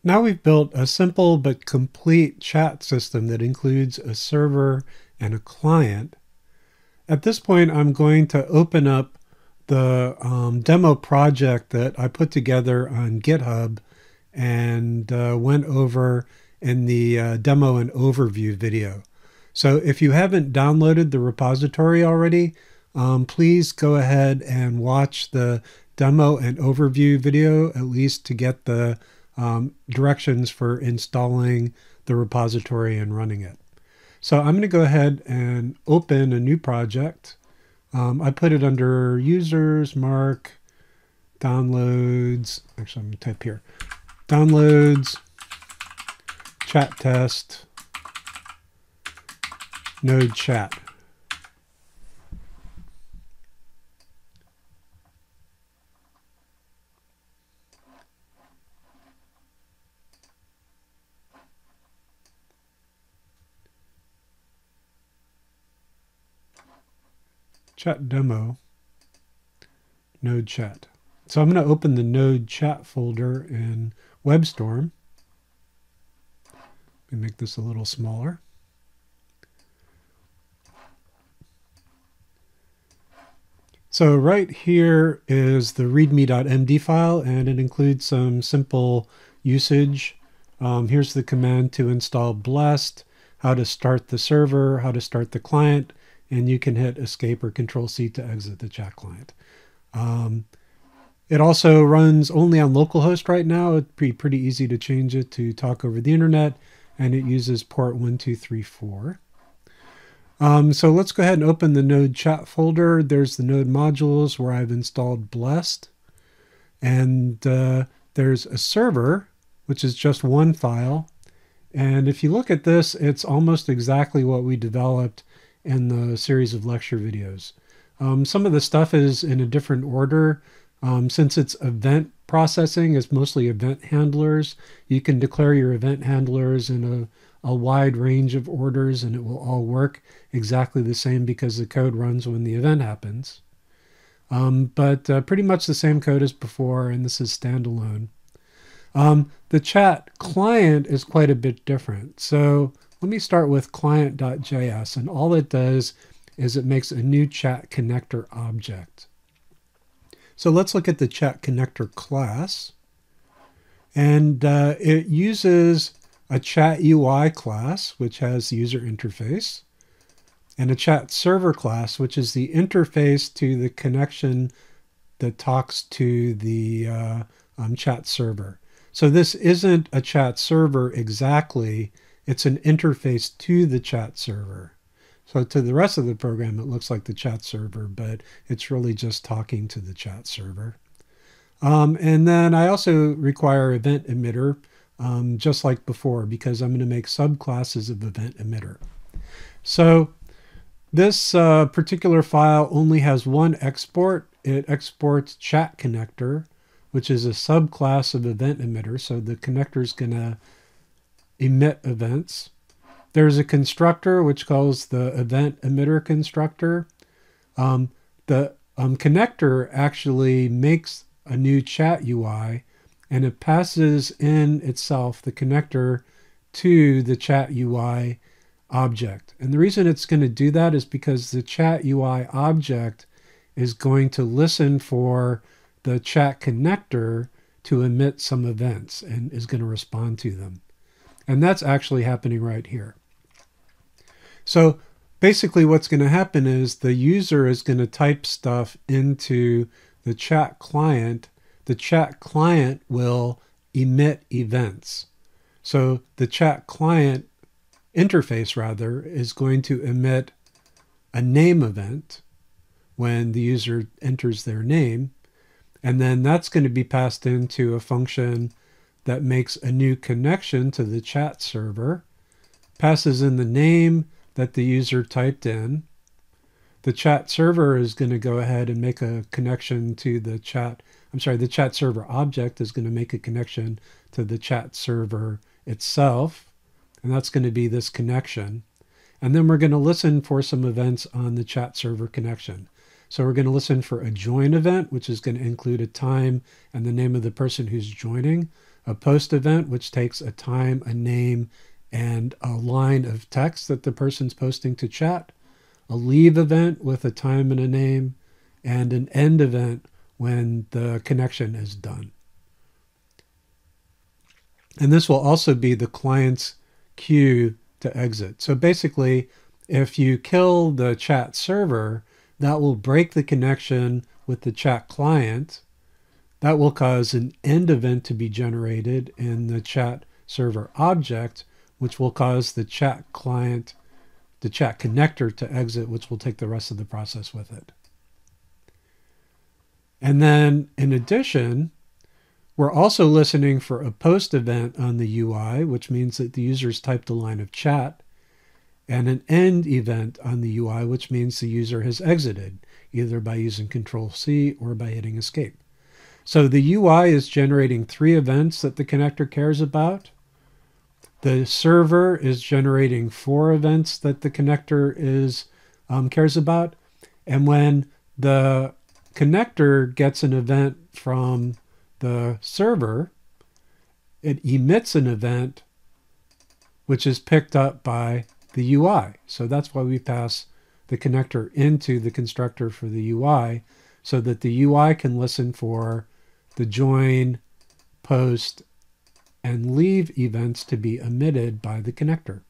Now we've built a simple but complete chat system that includes a server and a client. At this point, I'm going to open up the demo project that I put together on GitHub and went over in the demo and overview video. So if you haven't downloaded the repository already, please go ahead and watch the demo and overview video, at least to get the directions for installing the repository and running it. So I'm going to go ahead and open a new project. I put it under users, mark, downloads. Actually, I'm going to type here. Downloads, chat test, node chat. Chat demo, node chat. So I'm going to open the node chat folder in WebStorm. Let me make this a little smaller. So right here is the readme.md file, and it includes some simple usage. Here's the command to install Blest, how to start the server, how to start the client, and you can hit escape or Control-C to exit the chat client. It also runs only on localhost right now. It'd be pretty easy to change it to talk over the internet, and it uses port 1234. So let's go ahead and open the node chat folder. There's the node modules where I've installed Blest. And there's a server, which is just one file. And if you look at this, it's almost exactly what we developed in the series of lecture videos. Some of the stuff is in a different order. Since it's event processing, it's mostly event handlers. You can declare your event handlers in a wide range of orders, and it will all work exactly the same because the code runs when the event happens. But pretty much the same code as before, and this is standalone. The chat client is quite a bit different. So let me start with client.js, and all it does is it makes a new chat connector object. So let's look at the chat connector class. And it uses a chat UI class, which has the user interface, and a chat server class, which is the interface to the connection that talks to the chat server. So this isn't a chat server exactly, it's an interface to the chat server. So to the rest of the program, it looks like the chat server, but it's really just talking to the chat server. And then I also require event emitter, just like before, because I'm going to make subclasses of event emitter. So this particular file only has one export. It exports chat connector, which is a subclass of event emitter. So the connector is going to emit events. There's a constructor which calls the event emitter constructor. The connector actually makes a new chat UI, and it passes in itself the connector to the chat UI object. And the reason it's going to do that is because the chat UI object is going to listen for the chat connector to emit some events and is going to respond to them. And that's actually happening right here. So basically what's going to happen is the user is going to type stuff into the chat client. The chat client will emit events. So the chat client interface, rather, is going to emit a name event when the user enters their name. And then that's going to be passed into a function that makes a new connection to the chat server, passes in the name that the user typed in. The chat server is going to go ahead and make a connection to the chat. The chat server object is going to make a connection to the chat server itself. And that's going to be this connection. And then we're going to listen for some events on the chat server connection. So we're going to listen for a join event, which is going to include a time and the name of the person who's joining. a post event, which takes a time, a name, and a line of text that the person's posting to chat, a leave event with a time and a name, and an end event when the connection is done. And this will also be the client's cue to exit. So basically, if you kill the chat server, that will break the connection with the chat client. That will cause an end event to be generated in the chat server object, which will cause the chat client, the chat connector to exit, which will take the rest of the process with it. And then in addition, we're also listening for a post event on the UI, which means that the user's typed a line of chat, and an end event on the UI, which means the user has exited, either by using Control-C or by hitting escape. So the UI is generating 3 events that the connector cares about. The server is generating 4 events that the connector cares about. And when the connector gets an event from the server, it emits an event which is picked up by the UI. So that's why we pass the connector into the constructor for the UI, so that the UI can listen for the join, post, and leave events to be emitted by the connector.